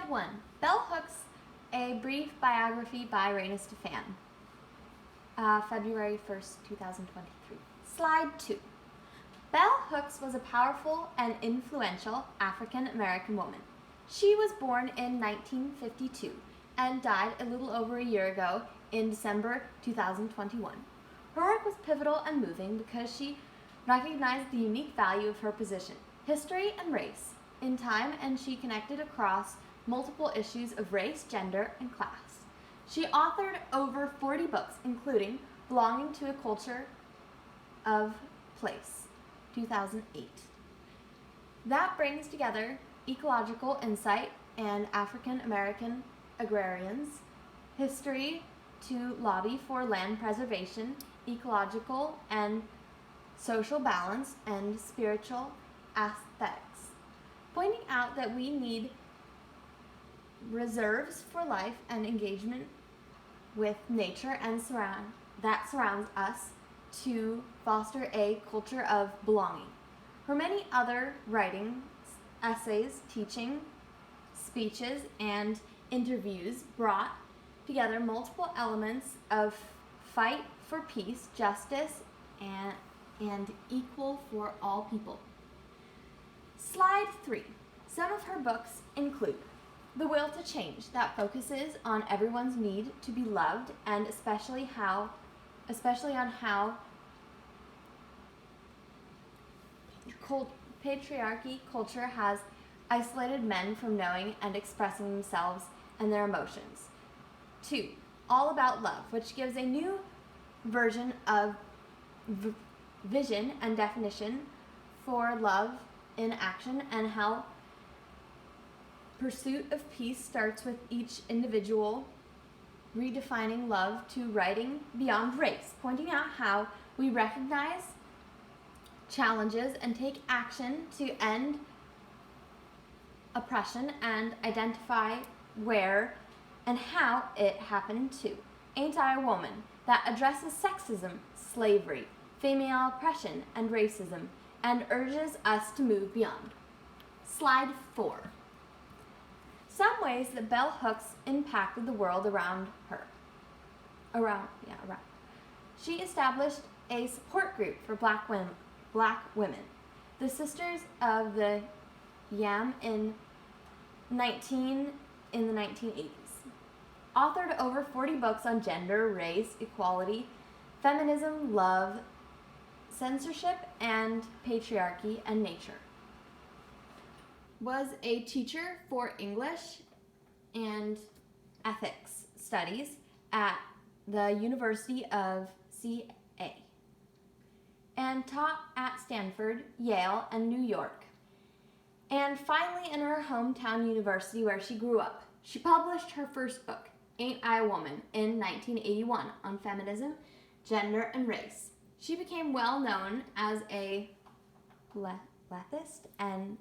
Slide 1. Bell Hooks, a brief biography by Raina Stefan. February 1st, 2023. Slide 2. Bell Hooks was a powerful and influential African-American woman. She was born in 1952 and died a little over a year ago in December 2021. Her work was pivotal and moving because she recognized the unique value of her position, history, and race in time, and she connected across multiple issues of race, gender, and class. She authored over 40 books, including Belonging to a Culture of Place, 2008. That brings together ecological insight and African American agrarians, history to lobby for land preservation, ecological and social balance, and spiritual aesthetics, pointing out that we need reserves for life and engagement with nature and that surrounds us to foster a culture of belonging. Her many other writings, essays, teaching, speeches, and interviews brought together multiple elements of fight for peace, justice, and equal for all people. Slide 3. Some of her books include The Will to Change, that focuses on everyone's need to be loved, and especially on how patriarchy culture has isolated men from knowing and expressing themselves and their emotions. 2. All About Love, which gives a new version of vision and definition for love in action, and how pursuit of peace starts with each individual redefining love, to writing beyond race, pointing out how we recognize challenges and take action to end oppression and identify where and how it happened to. Ain't I a Woman, that addresses sexism, slavery, female oppression, and racism, and urges us to move beyond. Slide 4. Some ways that bell hooks impacted the world around her. She established a support group for black women, the Sisters of the Yam, in the 1980s. Authored over 40 books on gender, race, equality, feminism, love, censorship, and patriarchy, and nature. Was a teacher for English and ethics studies at the University of CA, and taught at Stanford, Yale, and New York. And finally, in her hometown university where she grew up, she published her first book, Ain't I a Woman, in 1981 on feminism, gender, and race. She became well known as a leftist and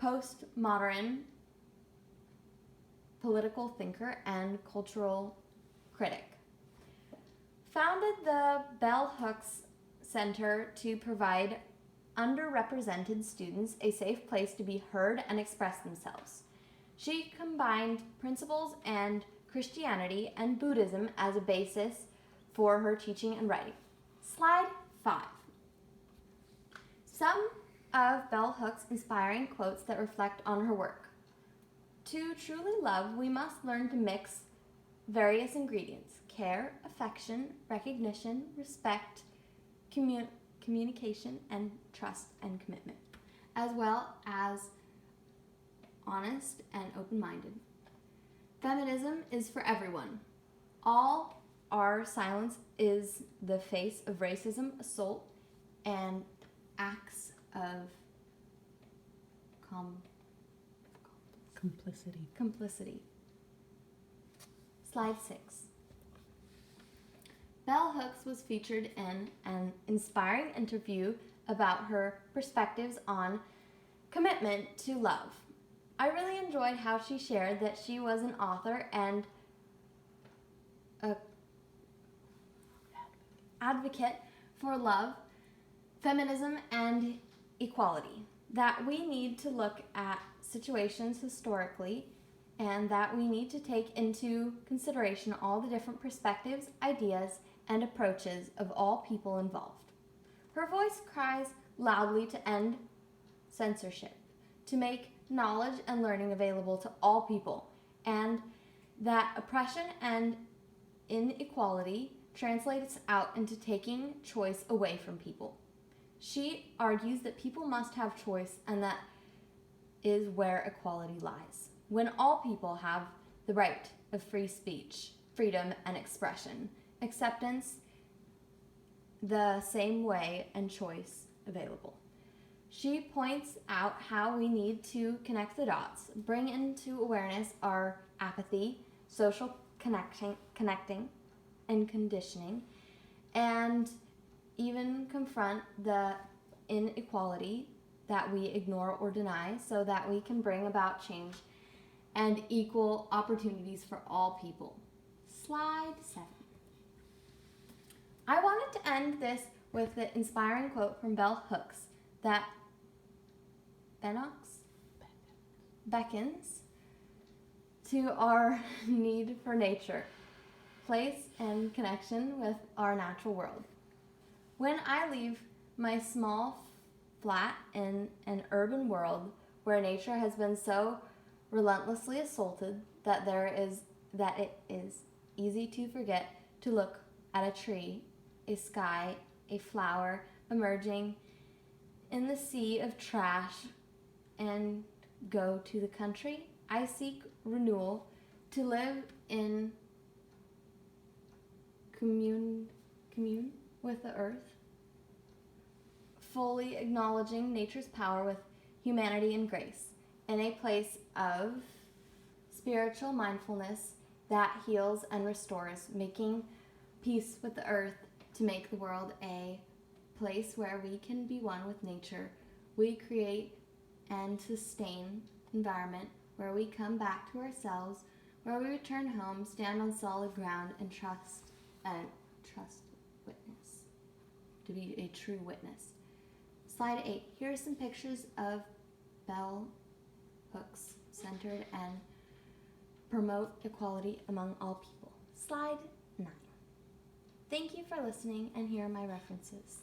postmodern political thinker and cultural critic. Founded the Bell Hooks Center to provide underrepresented students a safe place to be heard and express themselves. She combined principles and Christianity and Buddhism as a basis for her teaching and writing. Slide 5. Some of Bell Hooks' inspiring quotes that reflect on her work. To truly love, we must learn to mix various ingredients: care, affection, recognition, respect, communication, and trust and commitment, as well as honest and open-minded. Feminism is for everyone. All our silence is the face of racism, assault, and acts of complicity. Slide 6. Bell Hooks was featured in an inspiring interview about her perspectives on commitment to love. I really enjoyed how she shared that she was an author and an advocate for love, feminism, and equality. that we need to look at situations historically and that we need to take into consideration all the different perspectives, ideas, and approaches of all people involved. Her voice cries loudly to end censorship, to make knowledge and learning available to all people, and that oppression and inequality translates out into taking choice away from people. She argues that people must have choice, and that is where equality lies. When all people have the right of free speech, freedom, and expression, acceptance the same way and choice available. She points out how we need to connect the dots, bring into awareness our apathy, social connecting and conditioning, and even confront the inequality that we ignore or deny so that we can bring about change and equal opportunities for all people. Slide 7. I wanted to end this with the inspiring quote from Bell Hooks that beckons to our need for nature, place, and connection with our natural world. When I leave my small flat in an urban world where nature has been so relentlessly assaulted that it is easy to forget to look at a tree, a sky, a flower emerging in the sea of trash, and go to the country, I seek renewal to live in commune with the earth, fully acknowledging nature's power with humanity and grace, in a place of spiritual mindfulness that heals and restores, making peace with the earth to make the world a place where we can be one with nature. We create and sustain environment where we come back to ourselves, where we return home, stand on solid ground, and trust witness, to be a true witness. Slide 8. Here are some pictures of bell hooks centered and promote equality among all people. Slide 9. Thank you for listening, and here are my references.